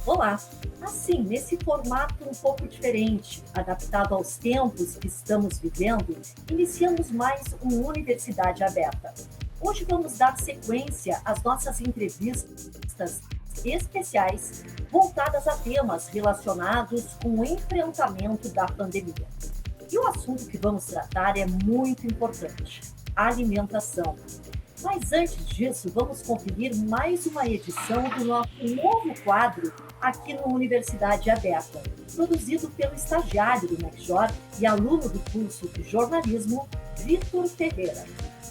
Olá! Assim, nesse formato um pouco diferente, adaptado aos tempos que estamos vivendo, iniciamos mais uma Universidade Aberta. Hoje vamos dar sequência às nossas entrevistas especiais voltadas a temas relacionados com o enfrentamento da pandemia. E o assunto que vamos tratar é muito importante: alimentação. Mas antes disso, vamos conferir mais uma edição do nosso novo quadro aqui no Universidade Aberta, produzido pelo estagiário do MECJOR e aluno do curso de jornalismo, Vitor Ferreira.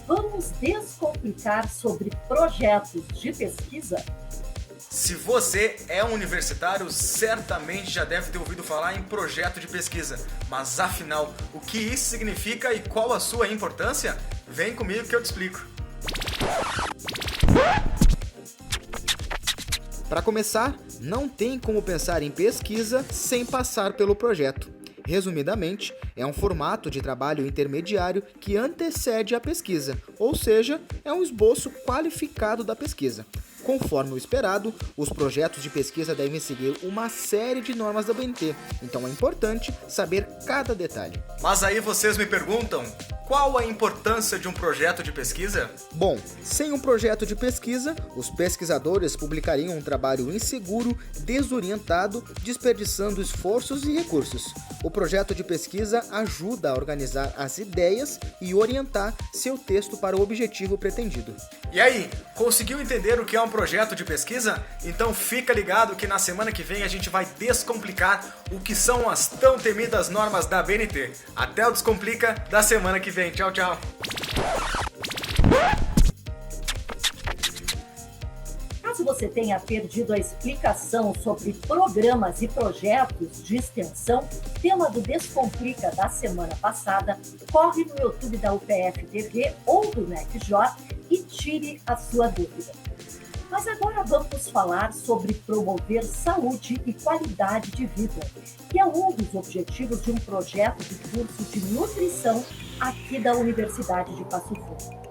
Vamos descomplicar sobre projetos de pesquisa? Se você é um universitário, certamente já deve ter ouvido falar em projeto de pesquisa. Mas afinal, o que isso significa e qual a sua importância? Vem comigo que eu te explico. Para começar, não tem como pensar em pesquisa sem passar pelo projeto. Resumidamente, é um formato de trabalho intermediário que antecede a pesquisa, ou seja, é um esboço qualificado da pesquisa. Conforme o esperado, os projetos de pesquisa devem seguir uma série de normas da BNT, então é importante saber cada detalhe. Mas aí vocês me perguntam, qual a importância de um projeto de pesquisa? Bom, sem um projeto de pesquisa, os pesquisadores publicariam um trabalho inseguro, desorientado, desperdiçando esforços e recursos. O projeto de pesquisa ajuda a organizar as ideias e orientar seu texto para o objetivo pretendido. E aí, conseguiu entender o que é um projeto de pesquisa? Então fica ligado que na semana que vem a gente vai descomplicar o que são as tão temidas normas da BNT. Até o Descomplica da semana que vem. Tchau, tchau. Caso você tenha perdido a explicação sobre programas e projetos de extensão, tema do Descomplica da semana passada, corre no YouTube da UPF TV ou do MECJOR e tire a sua dúvida. Mas agora vamos falar sobre promover saúde e qualidade de vida, que é um dos objetivos de um projeto de curso de nutrição aqui da Universidade de Passo Fundo.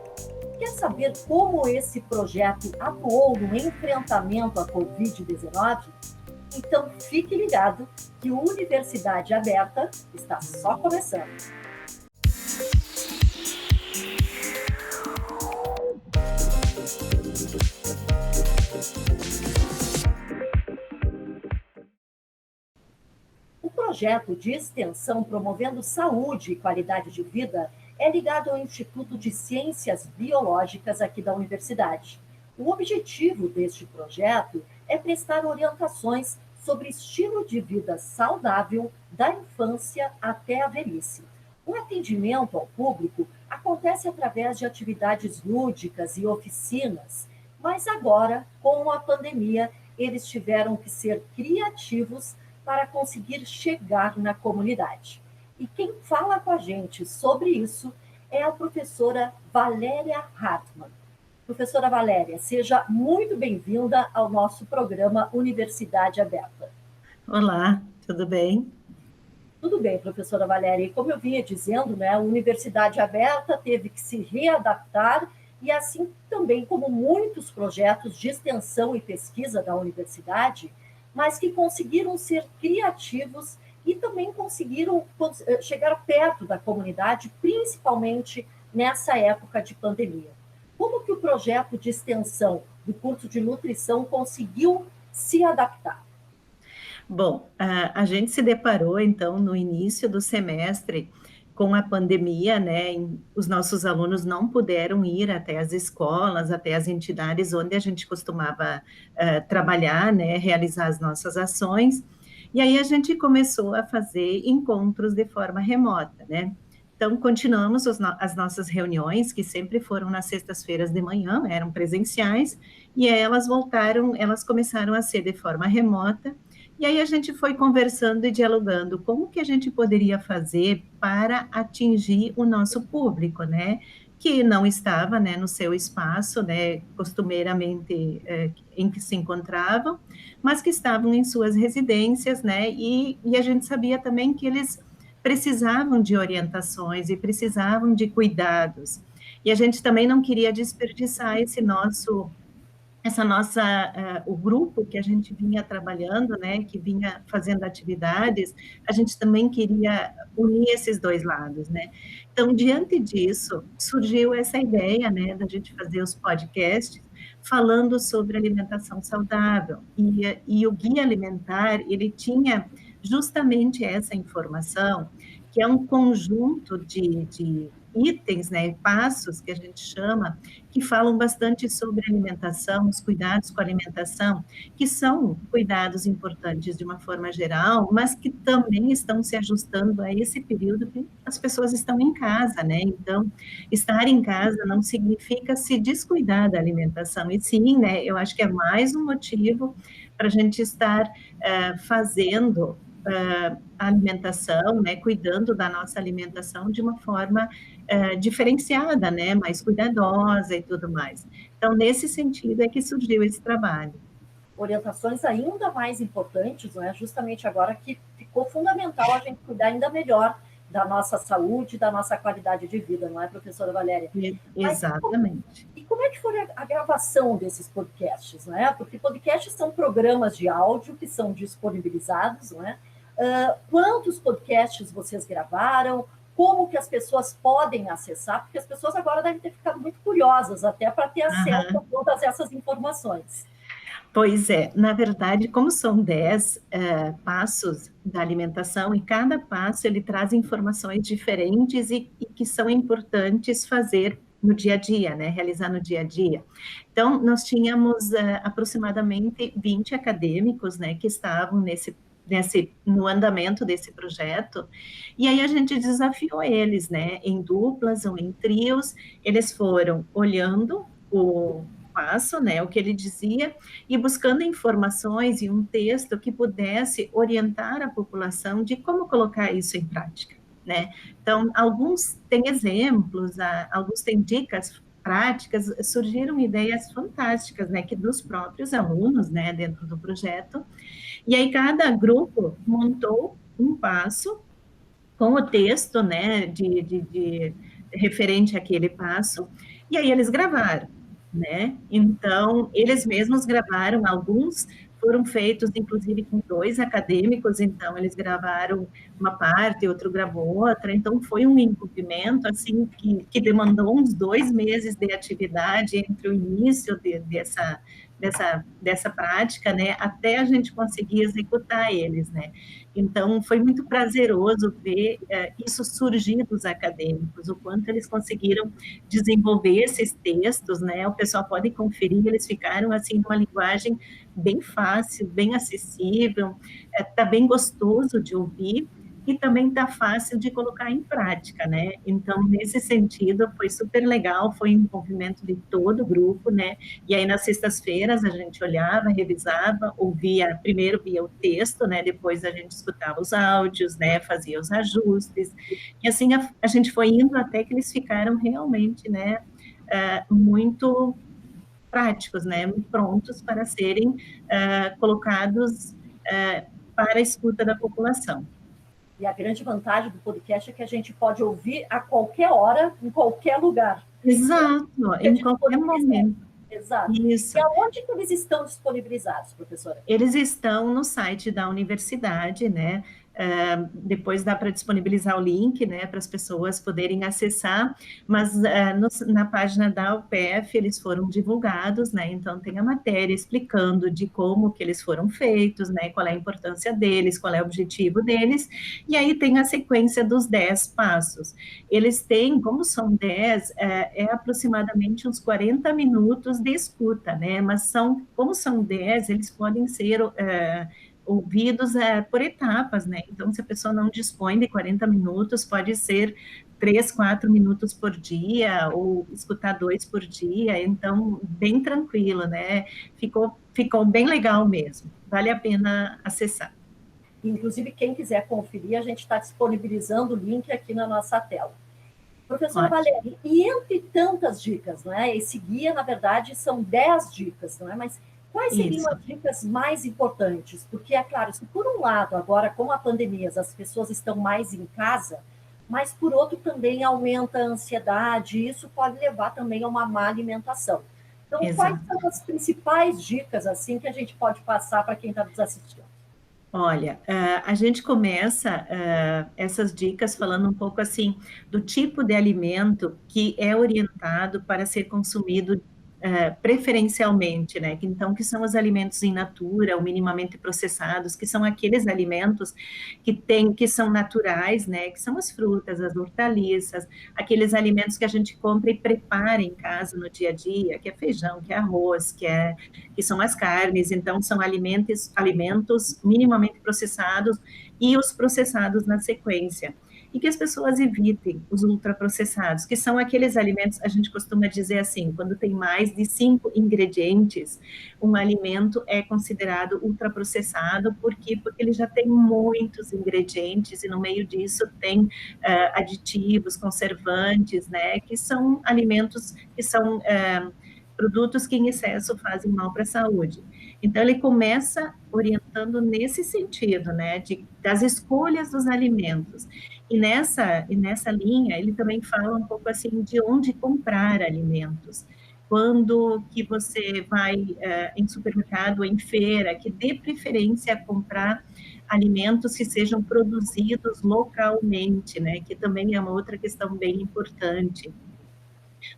Quer saber como esse projeto atuou no enfrentamento à Covid-19? Então fique ligado que o Universidade Aberta está só começando. O projeto de extensão promovendo saúde e qualidade de vida é ligado ao Instituto de Ciências Biológicas aqui da Universidade. O objetivo deste projeto é prestar orientações sobre estilo de vida saudável da infância até a velhice. O atendimento ao público acontece através de atividades lúdicas e oficinas, mas agora, com a pandemia, eles tiveram que ser criativos para conseguir chegar na comunidade. E quem fala com a gente sobre isso é a professora Valéria Hartmann. Professora Valéria, seja muito bem-vinda ao nosso programa Universidade Aberta. Olá, tudo bem? Tudo bem, professora Valéria. E como eu vinha dizendo, né, a Universidade Aberta teve que se readaptar e assim também como muitos projetos de extensão e pesquisa da universidade, mas que conseguiram ser criativos e também conseguiram chegar perto da comunidade, principalmente nessa época de pandemia. Como que o projeto de extensão do curso de nutrição conseguiu se adaptar? Bom, a gente se deparou, então, no início do semestre com a pandemia, né? Os nossos alunos não puderam ir até as escolas, até as entidades onde a gente costumava trabalhar, né? Realizar as nossas ações. E aí a gente começou a fazer encontros de forma remota, né? Então, continuamos as nossas reuniões, que sempre foram nas sextas-feiras de manhã, eram presenciais, e elas começaram a ser de forma remota, e aí a gente foi conversando e dialogando como que a gente poderia fazer para atingir o nosso público, né? Que não estava, né, no seu espaço, né, costumeiramente em que se encontravam, mas que estavam em suas residências, né? E a gente sabia também que eles precisavam de orientações e precisavam de cuidados. E a gente também não queria desperdiçar esse nosso essa nossa, o grupo que a gente vinha trabalhando, né, que vinha fazendo atividades, a gente também queria unir esses dois lados, né. Então, diante disso, surgiu essa ideia, né, da gente fazer os podcasts falando sobre alimentação saudável, e o guia alimentar, ele tinha justamente essa informação, que é um conjunto de itens, né, passos que a gente chama, que falam bastante sobre alimentação, os cuidados com a alimentação, que são cuidados importantes de uma forma geral, mas que também estão se ajustando a esse período que as pessoas estão em casa, né? Então, estar em casa não significa se descuidar da alimentação, e sim, né, eu acho que é mais um motivo para a gente estar fazendo a alimentação, né, cuidando da nossa alimentação de uma forma diferenciada, né, mais cuidadosa e tudo mais. Então, nesse sentido é que surgiu esse trabalho. Orientações ainda mais importantes, não é? Justamente agora que ficou fundamental a gente cuidar ainda melhor da nossa saúde, da nossa qualidade de vida, não é, professora Valéria? Exatamente. E como é que foi a gravação desses podcasts, não é? Porque podcasts são programas de áudio que são disponibilizados, não é? Quantos podcasts vocês gravaram? Como que as pessoas podem acessar? Porque as pessoas agora devem ter ficado muito curiosas até para ter acesso a todas essas informações. Pois é, na verdade, como são 10 passos da alimentação, e cada passo ele traz informações diferentes e que são importantes fazer no dia a dia, né, realizar no dia a dia. Então, nós tínhamos aproximadamente 20 acadêmicos, né, que estavam no andamento desse projeto, e aí a gente desafiou eles, né, em duplas ou em trios, eles foram olhando o passo, né, o que ele dizia, e buscando informações e um texto que pudesse orientar a população de como colocar isso em prática, né. Então, alguns têm exemplos, alguns têm dicas práticas, surgiram ideias fantásticas, né, que dos próprios alunos, né, dentro do projeto, e aí cada grupo montou um passo com o texto, né, de referente àquele passo, e aí eles gravaram, né? Então, eles mesmos gravaram, alguns foram feitos, inclusive, com 2 acadêmicos, então eles gravaram uma parte, outro gravou outra, então foi um envolvimento, assim, que demandou uns 2 meses de atividade entre o início dessa prática, né, até a gente conseguir executar eles, né. Então, foi muito prazeroso ver isso surgir dos acadêmicos, o quanto eles conseguiram desenvolver esses textos, né, o pessoal pode conferir, eles ficaram, assim, numa linguagem bem fácil, bem acessível, tá bem gostoso de ouvir, e também está fácil de colocar em prática, né? Então, nesse sentido, foi super legal, foi um envolvimento de todo o grupo, né? E aí, nas sextas-feiras, a gente olhava, revisava, ouvia, primeiro via o texto, né? Depois a gente escutava os áudios, né? Fazia os ajustes, e assim a gente foi indo até que eles ficaram realmente, né? Muito práticos, né? Prontos para serem colocados para a escuta da população. E a grande vantagem do podcast é que a gente pode ouvir a qualquer hora, em qualquer lugar. Exato, em qualquer momento. Exato. Isso. E aonde que eles estão disponibilizados, professora? Eles estão no site da universidade, né? Depois dá para disponibilizar o link, né, para as pessoas poderem acessar, mas na página da UPF eles foram divulgados, né, então tem a matéria explicando de como que eles foram feitos, né, qual é a importância deles, qual é o objetivo deles, e aí tem a sequência dos 10 passos. Eles têm, como são 10, é aproximadamente uns 40 minutos de escuta, né, mas como são 10, eles podem ser ouvidos por etapas, né? Então, se a pessoa não dispõe de 40 minutos, pode ser 3, 4 minutos por dia, ou escutar 2 por dia, então, bem tranquilo, né? Ficou bem legal mesmo, vale a pena acessar. Inclusive, quem quiser conferir, a gente está disponibilizando o link aqui na nossa tela. Professora Valéria, e entre tantas dicas, não é? Esse guia, na verdade, são 10 dicas, não é? Mas quais seriam as dicas mais importantes? Porque, é claro, se por um lado, agora com a pandemia, as pessoas estão mais em casa, mas por outro também aumenta a ansiedade, e isso pode levar também a uma má alimentação. Então, Exato. quais são as principais dicas assim que a gente pode passar para quem está nos assistindo? Olha, a gente começa essas dicas falando um pouco assim do tipo de alimento que é orientado para ser consumido preferencialmente, né? Então, que são os alimentos in natura ou minimamente processados, que são aqueles alimentos que são naturais, né? Que são as frutas, as hortaliças, aqueles alimentos que a gente compra e prepara em casa no dia a dia, que é feijão, que é arroz, que são as carnes. Então, são alimentos minimamente processados e os processados na sequência. E que as pessoas evitem os ultraprocessados, que são aqueles alimentos, a gente costuma dizer assim, quando tem mais de 5 ingredientes, um alimento é considerado ultraprocessado, por quê? Porque ele já tem muitos ingredientes, e no meio disso tem aditivos, conservantes, né, que são alimentos que são produtos que em excesso fazem mal para a saúde. Então, ele começa orientando nesse sentido, né, das escolhas dos alimentos. E nessa linha, ele também fala um pouco assim de onde comprar alimentos. Quando que você vai em supermercado ou em feira, que dê preferência a comprar alimentos que sejam produzidos localmente, né, que também é uma outra questão bem importante.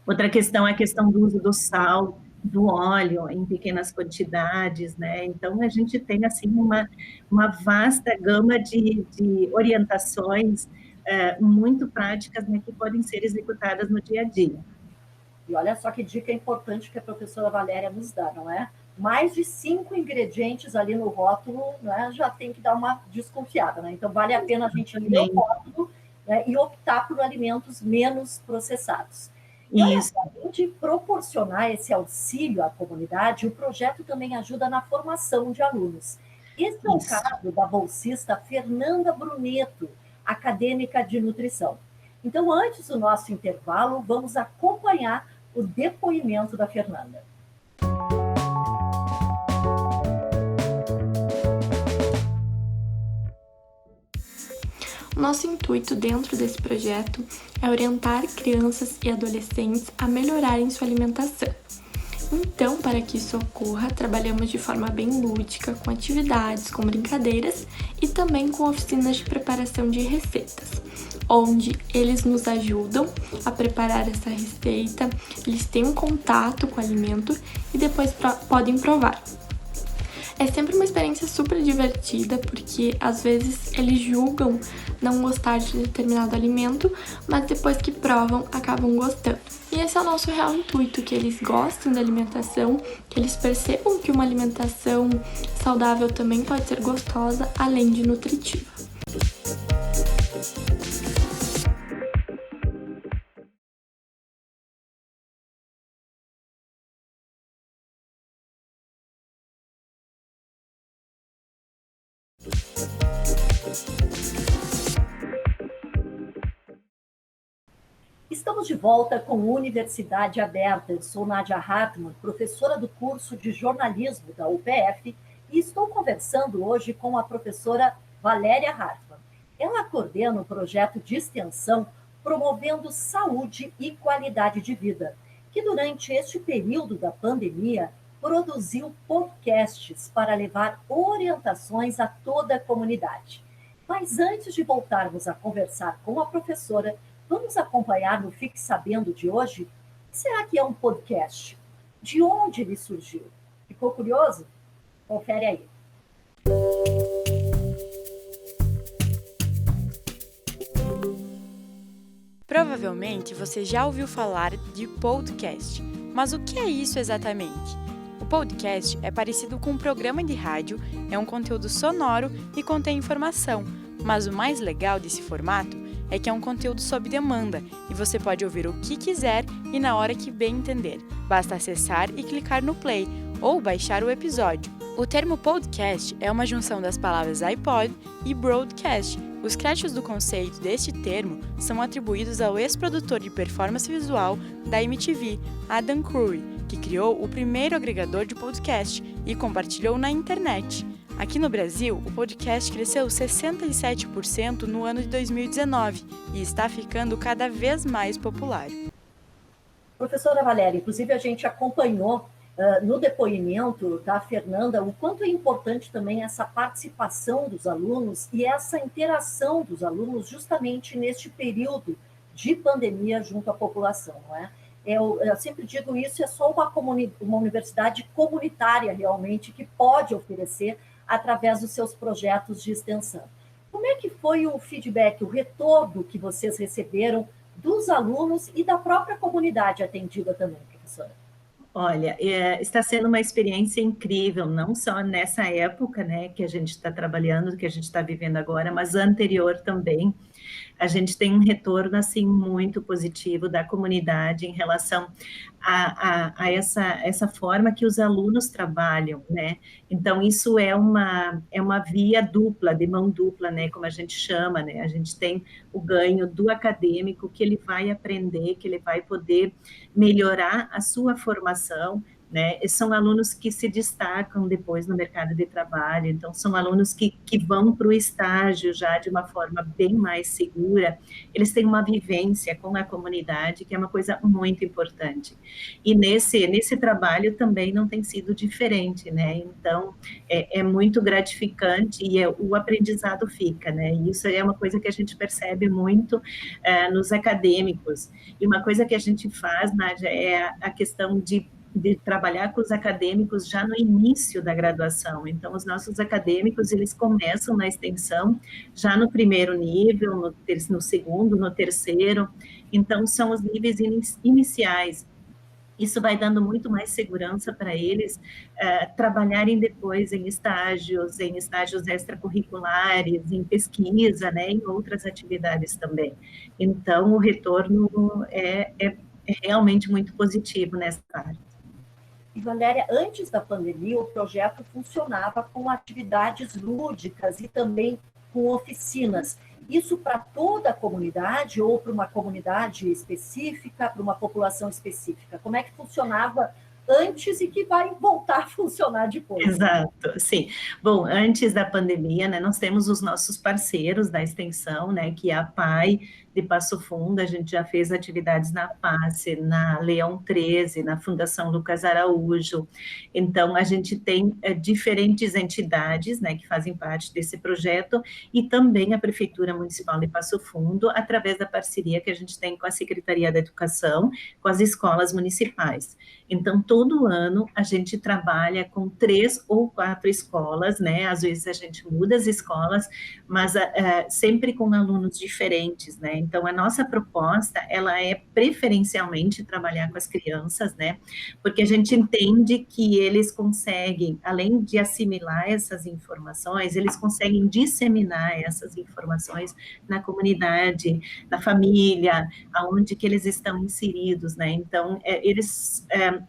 Outra questão é a questão do uso do sal, do óleo em pequenas quantidades, né? Então, a gente tem, assim, uma vasta gama de orientações muito práticas, né, que podem ser executadas no dia a dia. E olha só que dica importante que a professora Valéria nos dá, não é? Mais de 5 ingredientes ali no rótulo, né, já tem que dar uma desconfiada, né? Então, vale a pena a gente ler o rótulo, né, e optar por alimentos menos processados. E olha, além de proporcionar esse auxílio à comunidade, o projeto também ajuda na formação de alunos. Esse é o caso da bolsista Fernanda Bruneto, acadêmica de nutrição. Então, antes do nosso intervalo, vamos acompanhar o depoimento da Fernanda. Nosso intuito dentro desse projeto é orientar crianças e adolescentes a melhorarem sua alimentação. Então, para que isso ocorra, trabalhamos de forma bem lúdica, com atividades, com brincadeiras e também com oficinas de preparação de receitas, onde eles nos ajudam a preparar essa receita, eles têm um contato com o alimento e depois podem provar. É sempre uma experiência super divertida, porque às vezes eles julgam não gostar de determinado alimento, mas depois que provam, acabam gostando. E esse é o nosso real intuito, que eles gostem da alimentação, que eles percebam que uma alimentação saudável também pode ser gostosa, além de nutritiva. Estamos de volta com Universidade Aberta. Eu sou Nádia Hartmann, professora do curso de jornalismo da UPF, e estou conversando hoje com a professora Valéria Hartmann. Ela coordena um projeto de extensão promovendo saúde e qualidade de vida, que durante este período da pandemia produziu podcasts para levar orientações a toda a comunidade. Mas antes de voltarmos a conversar com a professora, vamos acompanhar no Fique Sabendo de hoje? O que será que é um podcast? De onde ele surgiu? Ficou curioso? Confere aí. Provavelmente você já ouviu falar de podcast, mas o que é isso exatamente? O podcast é parecido com um programa de rádio, é um conteúdo sonoro e contém informação, mas o mais legal desse formato é que é um conteúdo sob demanda e você pode ouvir o que quiser e na hora que bem entender. Basta acessar e clicar no play ou baixar o episódio. O termo podcast é uma junção das palavras iPod e broadcast. Os créditos do conceito deste termo são atribuídos ao ex-produtor de performance visual da MTV, Adam Curry, que criou o primeiro agregador de podcast e compartilhou na internet. Aqui no Brasil, o podcast cresceu 67% no ano de 2019 e está ficando cada vez mais popular. Professora Valéria, inclusive a gente acompanhou no depoimento da Fernanda o quanto é importante também essa participação dos alunos e essa interação dos alunos justamente neste período de pandemia junto à população, não é? Eu sempre digo isso, é só uma universidade comunitária realmente que pode oferecer através dos seus projetos de extensão. Como é que foi o feedback, o retorno que vocês receberam dos alunos e da própria comunidade atendida também, professora? Olha, está sendo uma experiência incrível, não só nessa época, né, que a gente está trabalhando, que a gente está vivendo agora, mas anterior também. A gente tem um retorno, assim, muito positivo da comunidade em relação a essa forma que os alunos trabalham, né? Então, isso é uma via dupla, de mão dupla, né? Como a gente chama, né? A gente tem o ganho do acadêmico, que ele vai aprender, que ele vai poder melhorar a sua formação, né? E são alunos que se destacam depois no mercado de trabalho, então são alunos que vão para o estágio já de uma forma bem mais segura, eles têm uma vivência com a comunidade, que é uma coisa muito importante. E nesse trabalho também não tem sido diferente, né? Então, é muito gratificante e o aprendizado fica, né? E isso é uma coisa que a gente percebe muito nos acadêmicos. E uma coisa que a gente faz, Nádia, é a questão de trabalhar com os acadêmicos já no início da graduação. Então, os nossos acadêmicos, eles começam na extensão já no primeiro nível, no segundo, no terceiro. Então, são os níveis iniciais. Isso vai dando muito mais segurança para eles trabalharem depois em estágios extracurriculares, em pesquisa, né, em outras atividades também. Então, o retorno é realmente muito positivo nessa parte. E, Valéria, antes da pandemia, o projeto funcionava com atividades lúdicas e também com oficinas. Isso para toda a comunidade ou para uma comunidade específica, para uma população específica? Como é que funcionava antes e que vai voltar a funcionar depois? Exato, sim. Bom, antes da pandemia, né, nós temos os nossos parceiros da extensão, né, que é a PAI de Passo Fundo, a gente já fez atividades na PACE, na Leão 13, na Fundação Lucas Araújo. Então, a gente tem diferentes entidades, né, que fazem parte desse projeto, e também a Prefeitura Municipal de Passo Fundo, através da parceria que a gente tem com a Secretaria da Educação, com as escolas municipais. Então, todo ano a gente trabalha com 3 ou 4 escolas, né? Às vezes a gente muda as escolas, mas sempre com alunos diferentes, né? Então, a nossa proposta, ela é preferencialmente trabalhar com as crianças, né? Porque a gente entende que eles conseguem, além de assimilar essas informações, eles conseguem disseminar essas informações na comunidade, na família, aonde que eles estão inseridos, né? Então, eles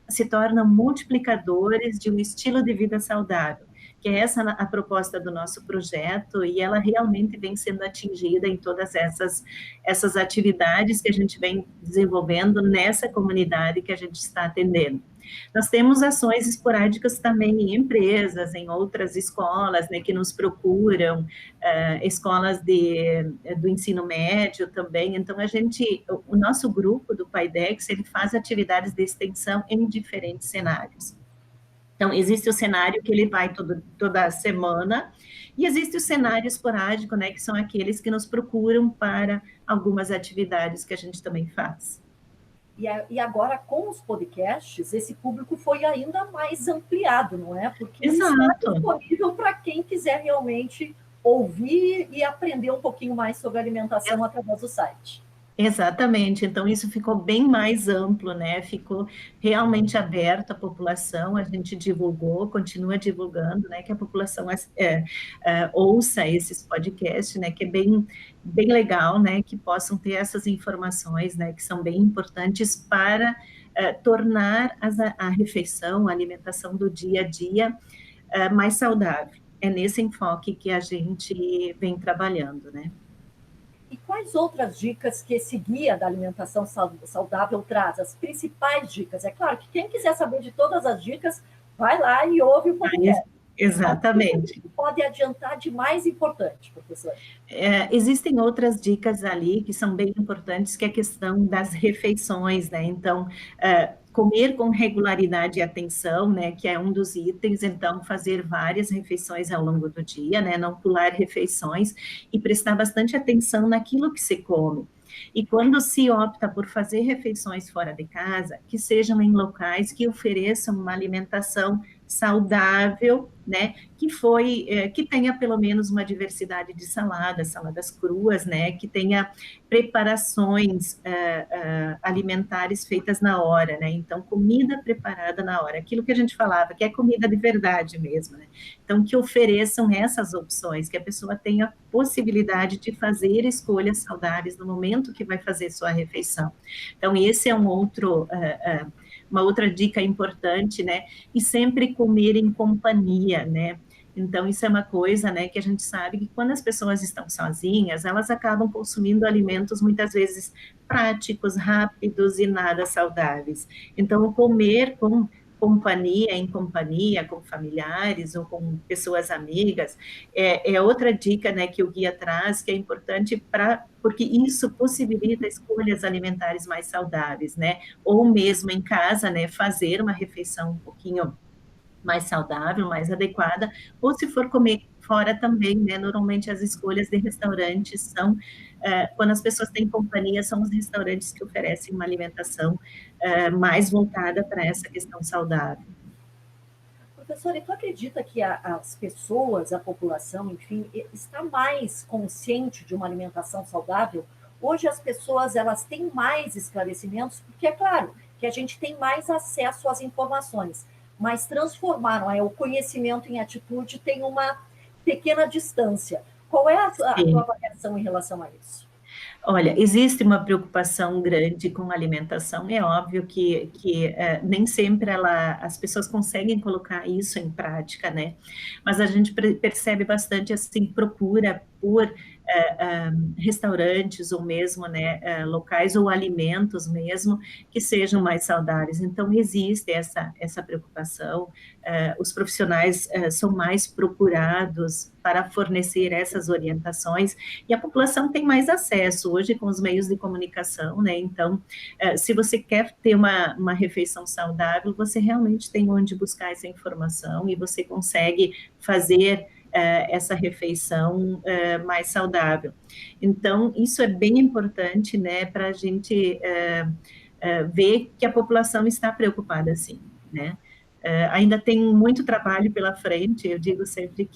se tornam multiplicadores de um estilo de vida saudável, que é essa a proposta do nosso projeto, e ela realmente vem sendo atingida em todas essas atividades que a gente vem desenvolvendo nessa comunidade que a gente está atendendo. Nós temos ações esporádicas também em empresas, em outras escolas, né, que nos procuram, escolas do ensino médio também. Então, o nosso grupo do PAIDEX, ele faz atividades de extensão em diferentes cenários. Então, existe o cenário que ele vai toda semana, e existe o cenário esporádico, né, que são aqueles que nos procuram para algumas atividades que a gente também faz. E agora, com os podcasts, esse público foi ainda mais ampliado, não é? Porque Exato. Está disponível para quem quiser realmente ouvir e aprender um pouquinho mais sobre alimentação através do site. Exatamente, então isso ficou bem mais amplo, né? Ficou realmente aberto à população, a gente divulgou, continua divulgando, né? Que a população ouça esses podcasts, né? Que é bem legal, né? Que possam ter essas informações, né? Que são bem importantes para tornar a refeição, a alimentação do dia a dia mais saudável. É nesse enfoque que a gente vem trabalhando, né? E quais outras dicas que esse guia da alimentação saudável traz? As principais dicas. É claro que quem quiser saber de todas as dicas, vai lá e ouve o podcast. Exatamente. O que pode adiantar de mais importante, professora? Existem outras dicas ali que são bem importantes, que é a questão das refeições, né? Então, comer com regularidade e atenção, né? Que é um dos itens. Então, fazer várias refeições ao longo do dia, né? Não pular refeições e prestar bastante atenção naquilo que se come. E quando se opta por fazer refeições fora de casa, que sejam em locais que ofereçam uma alimentação saudável, né, que tenha pelo menos uma diversidade de saladas cruas, né, que tenha preparações alimentares feitas na hora, né, então comida preparada na hora, aquilo que a gente falava, que é comida de verdade mesmo, né, então que ofereçam essas opções, que a pessoa tenha possibilidade de fazer escolhas saudáveis no momento que vai fazer sua refeição. Então esse é uma outra dica importante, né? E sempre comer em companhia, né? Então, isso é uma coisa, né, que a gente sabe que quando as pessoas estão sozinhas, elas acabam consumindo alimentos muitas vezes práticos, rápidos e nada saudáveis. Então, comer com em companhia, com familiares ou com pessoas amigas, é outra dica, né, que o guia traz, que é importante porque isso possibilita escolhas alimentares mais saudáveis, né, ou mesmo em casa, né, fazer uma refeição um pouquinho mais saudável, mais adequada, ou se for comer fora também, né, normalmente as escolhas de restaurantes são, quando as pessoas têm companhia, são os restaurantes que oferecem uma alimentação mais voltada para essa questão saudável. Professora, e tu acredita que as pessoas, a população, enfim, está mais consciente de uma alimentação saudável? Hoje as pessoas, elas têm mais esclarecimentos, porque é claro que a gente tem mais acesso às informações, mas transformar o conhecimento em atitude tem uma pequena distância. Qual é a tua avaliação em relação a isso? Olha, existe uma preocupação grande com a alimentação, é óbvio que nem sempre as pessoas conseguem colocar isso em prática, né? Mas a gente percebe bastante, assim, procura por restaurantes ou mesmo, né, locais ou alimentos mesmo que sejam mais saudáveis. Então, existe essa preocupação, os profissionais são mais procurados para fornecer essas orientações e a população tem mais acesso hoje com os meios de comunicação, né? Então, se você quer ter uma refeição saudável, você realmente tem onde buscar essa informação e você consegue fazer essa refeição mais saudável. Então, isso é bem importante, né, para a gente ver que a população está preocupada, sim, né? Ainda tem muito trabalho pela frente, eu digo sempre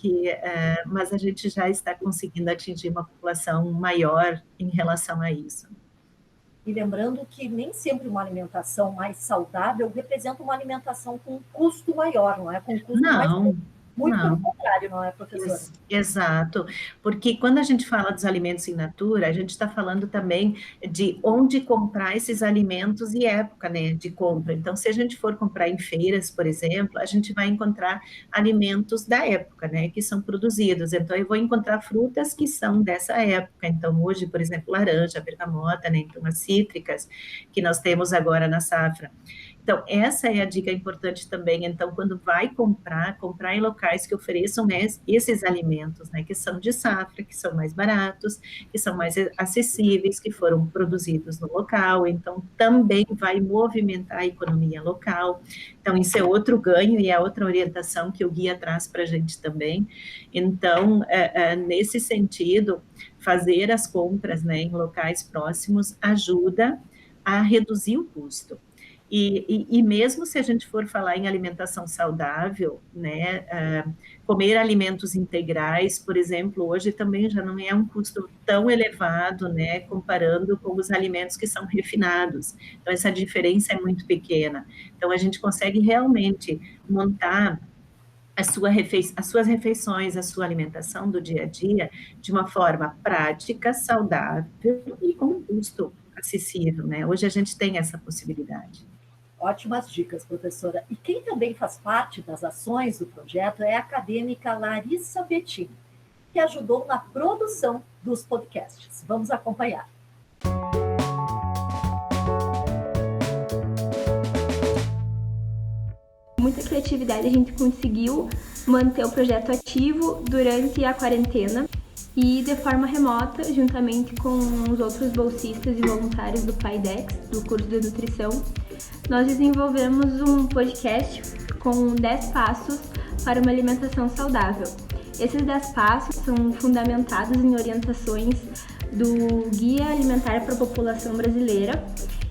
mas a gente já está conseguindo atingir uma população maior em relação a isso. E lembrando que nem sempre uma alimentação mais saudável representa uma alimentação com um custo maior, não é? Com um custo mais... Muito pelo contrário, não é, professora? Exato, porque quando a gente fala dos alimentos in natura, a gente está falando também de onde comprar esses alimentos e época, né, de compra. Então, se a gente for comprar em feiras, por exemplo, a gente vai encontrar alimentos da época, né, que são produzidos. Então, eu vou encontrar frutas que são dessa época. Então, hoje, por exemplo, laranja, bergamota, né, então as cítricas que nós temos agora na safra. Então, essa é a dica importante também. Então, quando vai comprar em locais que ofereçam, né, esses alimentos, né, que são de safra, que são mais baratos, que são mais acessíveis, que foram produzidos no local. Então, também vai movimentar a economia local. Então, isso é outro ganho e é outra orientação que o guia traz para a gente também. Então, nesse sentido, fazer as compras, né, em locais próximos ajuda a reduzir o custo. E mesmo se a gente for falar em alimentação saudável, né, comer alimentos integrais, por exemplo, hoje também já não é um custo tão elevado, né, comparando com os alimentos que são refinados. Então, essa diferença é muito pequena. Então, a gente consegue realmente montar as suas refeições, a sua alimentação do dia a dia de uma forma prática, saudável e com um custo acessível, né? Hoje a gente tem essa possibilidade. Ótimas dicas, professora. E quem também faz parte das ações do projeto é a acadêmica Larissa Bettini, que ajudou na produção dos podcasts. Vamos acompanhar. Muita criatividade, a gente conseguiu manter o projeto ativo durante a quarentena e de forma remota, juntamente com os outros bolsistas e voluntários do PAIDEX, do curso de nutrição, nós desenvolvemos um podcast com 10 passos para uma alimentação saudável. Esses 10 passos são fundamentados em orientações do Guia Alimentar para a População Brasileira,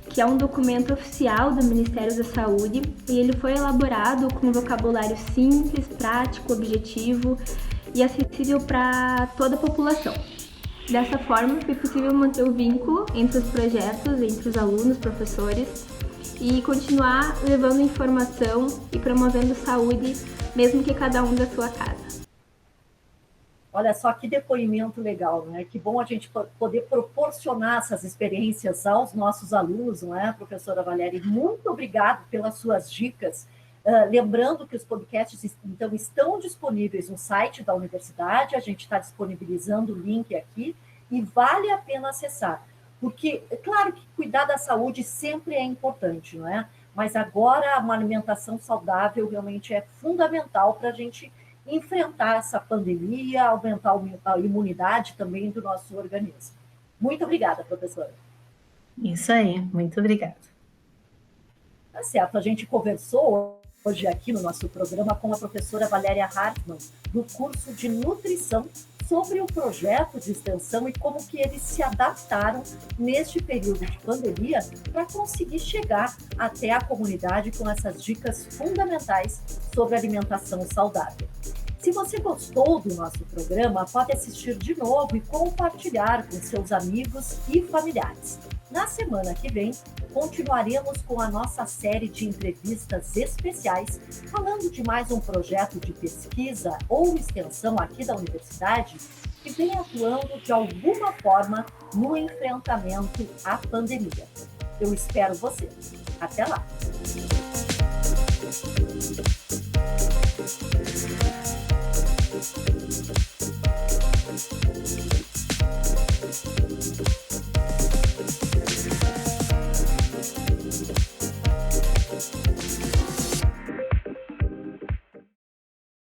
que é um documento oficial do Ministério da Saúde, e ele foi elaborado com um vocabulário simples, prático, objetivo e acessível para toda a população. Dessa forma, foi possível manter o vínculo entre os projetos, entre os alunos, professores, e continuar levando informação e promovendo saúde, mesmo que cada um da sua casa. Olha só que depoimento legal, né? Que bom a gente poder proporcionar essas experiências aos nossos alunos, não é, professora Valéria? Muito obrigada pelas suas dicas. Lembrando que os podcasts então estão disponíveis no site da universidade, a gente está disponibilizando o link aqui e vale a pena acessar, porque é claro que cuidar da saúde sempre é importante, não é? Mas agora uma alimentação saudável realmente é fundamental para a gente enfrentar essa pandemia, aumentar a imunidade também do nosso organismo. Muito obrigada, professora. Isso aí, muito obrigada. Tá certo, a gente conversou hoje aqui no nosso programa com a professora Valéria Hartmann, do curso de nutrição, sobre o projeto de extensão e como que eles se adaptaram neste período de pandemia para conseguir chegar até a comunidade com essas dicas fundamentais sobre alimentação saudável. Se você gostou do nosso programa, pode assistir de novo e compartilhar com seus amigos e familiares. Na semana que vem, continuaremos com a nossa série de entrevistas especiais, falando de mais um projeto de pesquisa ou extensão aqui da universidade que vem atuando de alguma forma no enfrentamento à pandemia. Eu espero você. Até lá!